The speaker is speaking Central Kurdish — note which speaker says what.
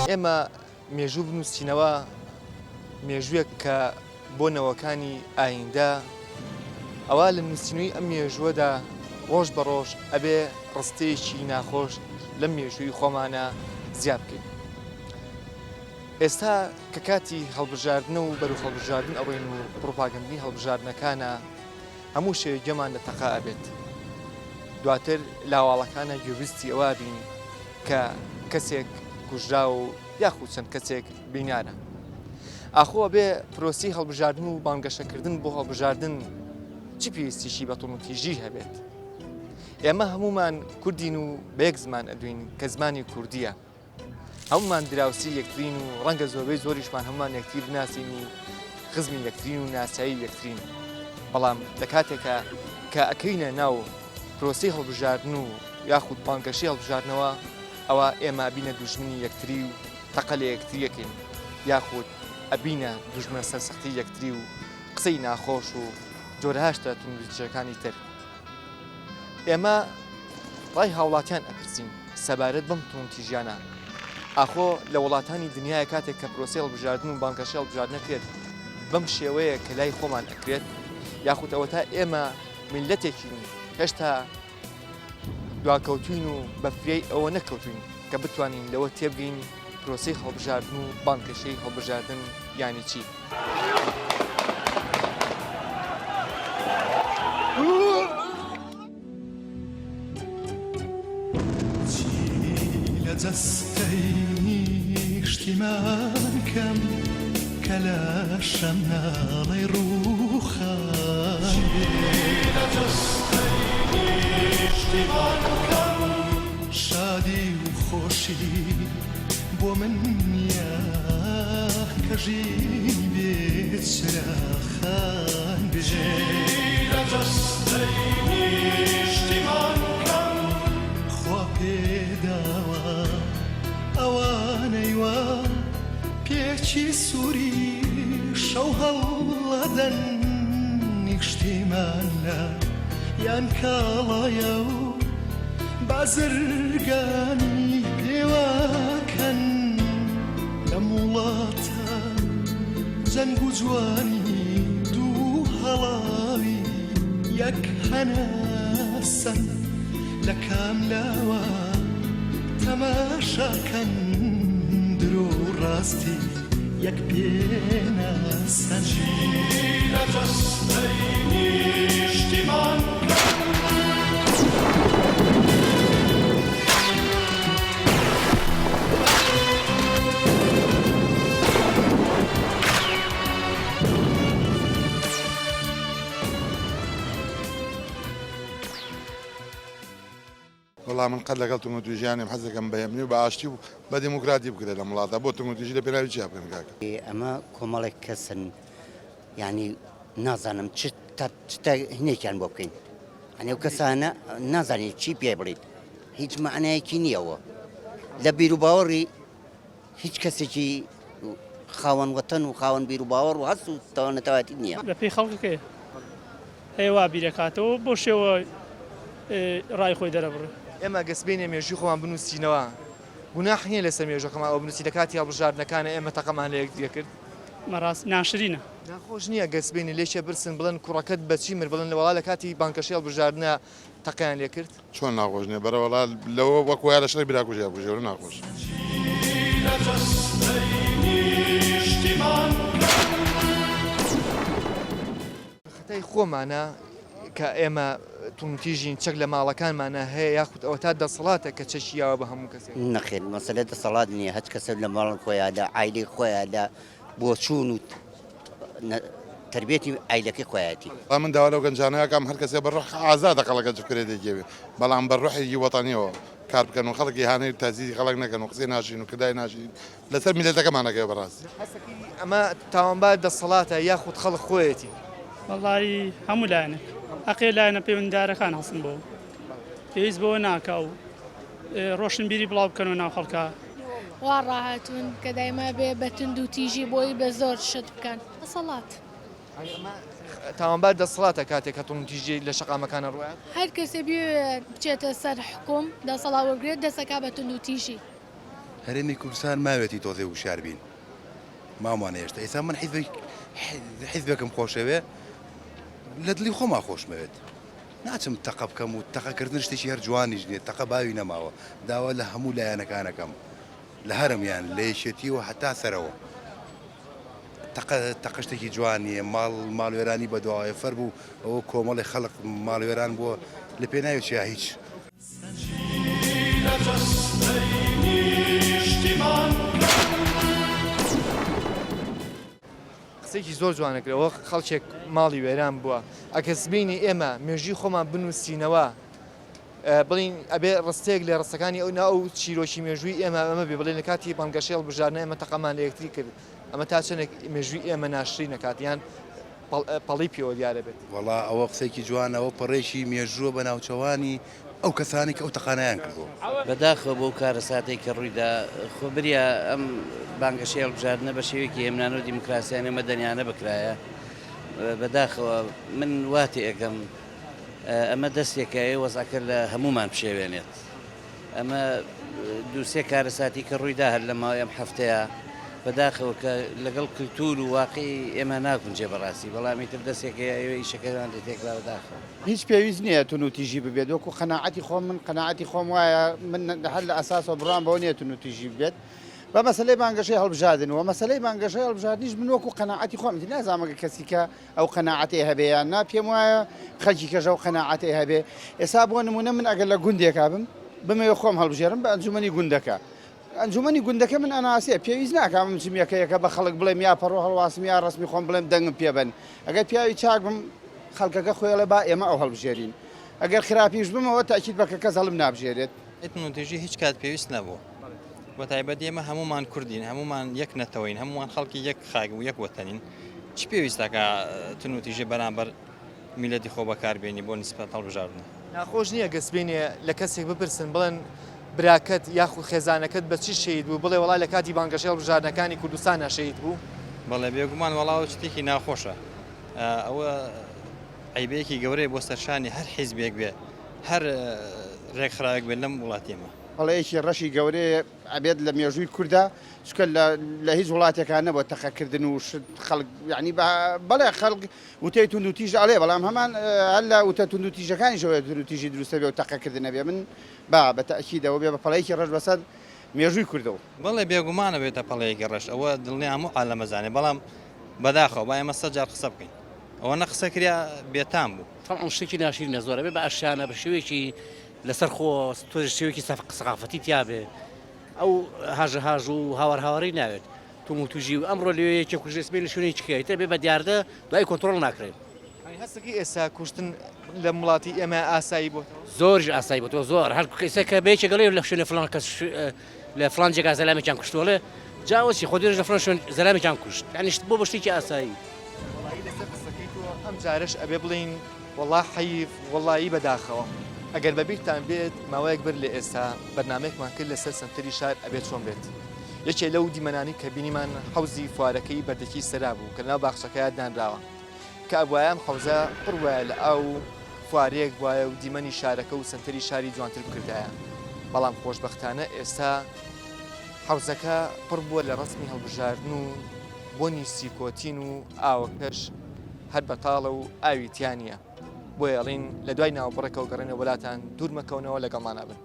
Speaker 1: ئێمە مێژوو بنووسینەوە مێژوویەک کە بۆ نەوەکانی ئایندە ئەوە لە نووسینەوەی ئەم مێژووەدا ڕۆژ بە ڕۆژ ئەبێ ڕستەیەکی ناخۆش لەم مێژووی خۆمانە زیاد بکەین. ئێستا کە کاتی هەڵبژاردنە و بەرەو هەڵبژاردن ئەوەین و پڕۆپاگەندی هەڵبژاردنەکانە هەموو شێوەیەکمان لە تەقا ئەبێت. دواتر لاواڵەکانە گوێبیستی ئەوە بین کە کەسێک کوژرا و یاخود چەند کەسێک بینارە. ئاخۆ بێ پرۆسی هەڵبژاردن و بانگەشەکردن بۆ هەڵبژاردن چی پێویستیشی بە توڵمتیژی هەبێت؟ ئێمە هەمومان کوردین و بە یەک زمان ئەدوین کە زمانی کوردیە. هەمومان دراوسی یەکترین و ڕەنگە زۆربەی زۆریشمان هەمومان یەکتر بناسین و خزمی یەکترین و ناسایی یەکترین. بەڵام لە کاتێکە کە ئەکەینە ناو پرۆسی هەڵبژاردن و یاخود بانگەشی هەڵبژاردنەوە ئەوە ئێمە بینە دوژمنی یەکتری و تەقە لە یەکتریەکەین یاخود ئەبینە دوژمنە سەرسەختی یەکتری و قسەی ناخۆش و جۆرەهاشتە توندوتیژەکانی تر. ئێمە ڕای هاوڵاتیان ئەپرسین سەبارەت بەم توندوتیژیانە. ئاخۆ لە وڵاتانی دنیای کاتێک کە پرۆسی هەڵبژاردن و بانگەشی هەڵبژاردنە کرێت بەم شێوەیە کە لای خۆمان ئەکرێت یاخود ئەوە تا ئێمە میلەتێکین هێشتا دواکەوتوین و بەفرەی ئەوە نەکەوتوین کە بتوانین لەوە تێبگەین پرۆسی هەڵبژاردن و بانگەشەی هەڵبژاردن یانی چی.
Speaker 2: جەستەی نیشتیمان کەم کە لە شەم ناڵەی ڕووخان شادی و خۆشی بۆ من نییە کە ژین بێت چراخان بژێ لە جەستەی نیشتیمان کەم خوا پێداوە ئەوانەی وە پێچی سووری شەو هەڵەدەن نیشتیمان لە یان کاڵایە و بازرگانی پێواکەن لەم وڵاتە جەنگ و جوانی دوو هەڵاوی یەک هەناسەن لە کام لاوە تەماشاکەن درۆ ڕاستی یەک پێناسەن لە جەستەی نیشتیمان
Speaker 3: والله من قد لەگەڵ توندوتیژیانم حەزەکەم بە هێمنی و بە ئاشتی و بە دموکراتی بکرێت لە وڵاتە بۆ توندوتیژی لە پێناوی چیا بکەن کاکە؟
Speaker 4: ئەمە کۆمەڵێک کەسن ینی نازانم چ هینێکیان بۆ بکەین ئەنێ ئەو کەسانە نازانێت چی پێ بڵێت هیچ معنایەکی نییەوە لە بیر و باوەڕی هیچ کەسێکی خاوەن وەتەن و خاوەن بیر و باوەڕ و هەست و تەوانەتەواتی نییە
Speaker 5: لە پێی خەڵکەکەیە هەیە بیرەکاتەوە بۆ شێوە ڕای خۆی دەرەبڕێ.
Speaker 1: ئێمە گەسبێنێ مێژووی خۆمان بنووسینەوە گوناح نییە لەسەر مێژوەکەمان ئەو بنووسی لە کاتی هەڵبژاردنەکانە ئێمە تەقەمان لە یەکدیە کرد
Speaker 5: مەڕاست ناشرینە
Speaker 1: ناخۆش نییە گەسبێنی لێشە برسن بڵێن کوڕەکەت بەچی مر بڵێن لە وڵا لە کاتی بانکەشی هەڵبژاردنە تەقەیان لێ کرد
Speaker 3: چۆن ناخۆش نیە بەرە وڵا لەوە وەکویا لە شەڕی براکوژیا بژێوە ناخۆش
Speaker 1: خەتای خۆمانە کە ئێمە توندوتیژین چەک لە ماڵەکانمانە هەیە یاخود ئەوە تا دەسەڵاتە کە چەشیاوە بە هەموو کەسێک
Speaker 4: نەخێن مەسەلە دەسەڵات نییە هەچ کەسە لە ماڵن خۆیاندا عایلەی خۆیاندا بۆ چوون و تربێتی عیلەکەی خۆیەتی
Speaker 3: من داوا لەو گەنجانەیەکەم هەر کەسێ بەڕۆح ئازادە خەڵەکە جوکرێت دەگەوێ بەڵام بەڕۆحێکی وەتانیەوە کار بکەن و خەڵکی هانەی تازیزی خەڵک نەکەن و قسەی ناشین و کدای ناشین لەسەر میلەتەکەمانەکەی بەڕاستی
Speaker 1: ئەمە تاوانبار دەسەڵاتە یاخود خەڵک خۆیەتی
Speaker 5: وەڵی هەموو لایەنێک ئەقێ لایەنە پەیوەنددارەکان هەڵسن بۆ پێویست بۆ ناکە و ڕۆشنبیری بڵاو بکەن و ناو خەڵکە
Speaker 6: وا ڕاهاتوون کە دایما بێ بە توندوتیژی بۆی بە زۆر شت بکەن دەسەڵات
Speaker 1: تاوانبار دەسەڵاتە کاتێک کە توندوتیژی لە شەقامەکانە ڕوایە
Speaker 6: هەر کەسێ بچێتە سەر حکوم دەسەڵات وەرگێت دەسەکا بە توندوتیژی
Speaker 7: هەرێمی کوردستان ماوێتی تۆزێ وشار بین ماوانە هێشتا ئێستا من حیزبێکم خۆشەوێ لە دڵی خۆما خۆشمەوێت ناچم تەقە بکەم و تەقەکردن شتێکی هەر جوانیش نیە تەقە باوی نەماوە داوا لە هەموو لایەنەکانەکەم لە هەرمیان لە یەکێتیەوە هەتا سەرەوە تەقە شتێکی جوانیە ماڵوێرانی بەدواوە فەر بوو ئەوە کۆمەڵی خەڵق ماڵوێران بووە لە پێ ناوێت چیا هیچ
Speaker 1: قسێکی زۆر جوانەکرەوە خەڵکێک ماڵی وێران بووە ئەگەر سبینی ئێمە مێژوی خۆمان بنووسینەوە بڵین ئەبێ ڕستێک لە ڕستەکانی ئەو ناو چیرۆکی مێژووی ئێمە بێ بڵێن لە کاتی بانگەشەی هەڵبژاردنە ئێمە تەقەمان لە یەکتری کرد ئەمە تا چەندێک مێژووی ئێمە ناشری نەکات یان پەڵی پێوە دیارە بێت
Speaker 7: وەڵا ئەوە قسێکی جوانەوە پەڕێکی مێژووە بە ناوچەوانی ئەو کەسانی کە ئەو تەقانیان کردەوە
Speaker 8: بەداخەوە بۆ کارە ساتێک کە ڕوویدا خۆبریە ئەم بانگەشەی هەڵبژاردنە بە شێوەیەکی هێمنان و دیموکراسیانە مەدەنیانە بکرایە بەداخەوە من واتی ئەەکەم ئەمە دەستێکە وەزعکە لە هەمومان بشێوێنێت ئەمە دووسێ کارە ساتی کە ڕوویدا هەر لە ماوەی ئەم هەفتەیە بەداخەوە کە لەگەڵ کللتور و واقعی ئێمە ناکونجێ بەڕاستی بەڵامی تر دەستێکە ئەوەی شەکەیان لێتێکلا بەداخەوە
Speaker 9: هیچ پێویست نییە تون و تیژی ببێت وەکو قەناعەتی خۆم من قەناعەتی خۆم وایە من هەر لە ئەساسەوە بڕام بەەوە نیە تون و تیژی بێت بە مەسلەی بانگەشەی هەڵبژاردنەوە مەسلەی بانگەشەی هەڵبژاردنیش من وەکو قەناعەتی خۆم نازانمەگە کەسی کە ئەو قەناعەتی هەبێیان نا پێم وایە خەڵکی کەژە و قەناعەتی هەبێ ئێستا بۆ نمونە من ئەگەر لە گوندێکا بم بمەوێ خۆم هەڵبژێرم بە ئەنجومەنی گوندەکە ئەنجومەنی گوندەکە من ئەناسیە پێویست ناکەم بچم یەکەیەکە بە خەڵک بڵێم یا پەڕۆ هەڵواسم یا ڕسمی خۆم بڵێم دەنگم پێبن ئەگەر پیاوی چاک بم خەڵکەکە خۆیڵێ با ئێمە ئەو هەڵبژێرین ئەگەر خراپیش بمەوە تاکید بکە کەس هەڵم نابژێرێت
Speaker 10: ئێتنوتێژی هیچ کات پێویست نەبوو بە تایبەت ئێمە هەمومان کوردین هەمومان یەک نەتەوەین هەمومان خەڵکی یەک خاگ و یەک وەتەنین چ پێویستەکە تونوتیژە بەرامبەر میلەتی خۆ بەکاربێنی بۆ نیسبەت هەڵبژاردن
Speaker 1: ناخۆش نییە گەسبێنێ لە کەسێک بپرسن بڵێن براکەت یاخود خێزانەکەت بە چی شەید بوو بڵێ وڵای لە کاتی بانگەشەی هەڵبژاردنەکانی کوردستان نەشەید بوو
Speaker 10: بەڵێ بێگومان وەڵاوە شتێکی ناخۆشە ئەوە عیبەیەکی گەورەی بۆ سەرشانی هەر حیزبێک بێ هەر ڕێکخراوێک بێت لەم وڵاتێمە
Speaker 9: هەڵەیەکی ڕەشی گەورەیە ئەبێت لە مێژووی کووردا چکە لە هیچ وڵاتێکان نەبووە تەقەکردن و خەڵک یعنی بەڵێ خەڵک وتەی تونند و تیژ ئەڵێ بەڵام هەمان هەر لە وتە تونند و تیژەکانی شەوەیە تونند و تیژی دروستە بێ و تەقەکردن نەبێ من بە تەئکیدەوە بێ بە پەڵەیەکی ڕەش بەسەر مێژووی کوردەوە
Speaker 10: بەڵێ بێگومانە بێتە پەڵەیەکی ڕەش ئەوە دڵنی هەموو عالەمەزانێ بەڵام بەداخەوە با ئێمە سەجار قسە بکەین ئەوە نە قسە کریا بێتام بوو
Speaker 8: طبعا شتێکی ناشرینە زۆرە بێ بە ئەشانە بە شێوەیەکی لەسەر خۆ تۆ شێوەیەکی سەقافەتی تیابێ ئەو هاژە و هاوار هاواری ناوێت توموتوژی و ئەمڕۆ لێیەکی کوژێسبێ لە شوێنی چکەیتە بێ بە دیاردە دوای کۆنتترۆل ناکرێن
Speaker 1: هەستەکەی ئێستا کوشتن لە وڵاتی ئێمە ئاسایی بۆ
Speaker 8: زۆرش ئاسایی بۆ تۆ زۆر هەر کەسێکە بێچە گەڵێ لە شوێنە فلان کەس لە فلان جێگا زەلامێکیان کوشتوڵێ جاوەسی خۆ لە فلان شوێن زەلامێکیان کوشت یعنی بۆ بە شتێکی ئاسایی
Speaker 1: ئەم جارش ئەبێ بڵین وەڵا حەیف وەڵایی بەداخەوە ئەگەر بەبییرتان بێت ماوەیەک بر لە ئێستا بەرنمەیەکمان کرد لەسەر سنتری شار ئەبێت چۆن بێت یەکێ لەو دیمەنانی کە بینیمان حوزی فوارەکەی بەردەکی سەرا بوو کە ناو باخچەکەیان دانراوە کە ئەوایان حوزە پڕ وایە لە ئەو فوارەیەک وایە و دیمەنی شارەکە و سنتری شاری جوانتر بکردایە بەڵام خۆشبەختانە ئێستا حوزەکە پڕ بووە لە ڕسمی هەڵبژاردن و بۆنی سیکۆتین و ئاوەکەش هەر بەتاڵە و ئاویتیانە بۆ ئەڵین لە دوای ناوبڕێکەوە گەڕێنە وڵاتان دوور مەکەونەوە لەگەڵمانە بن.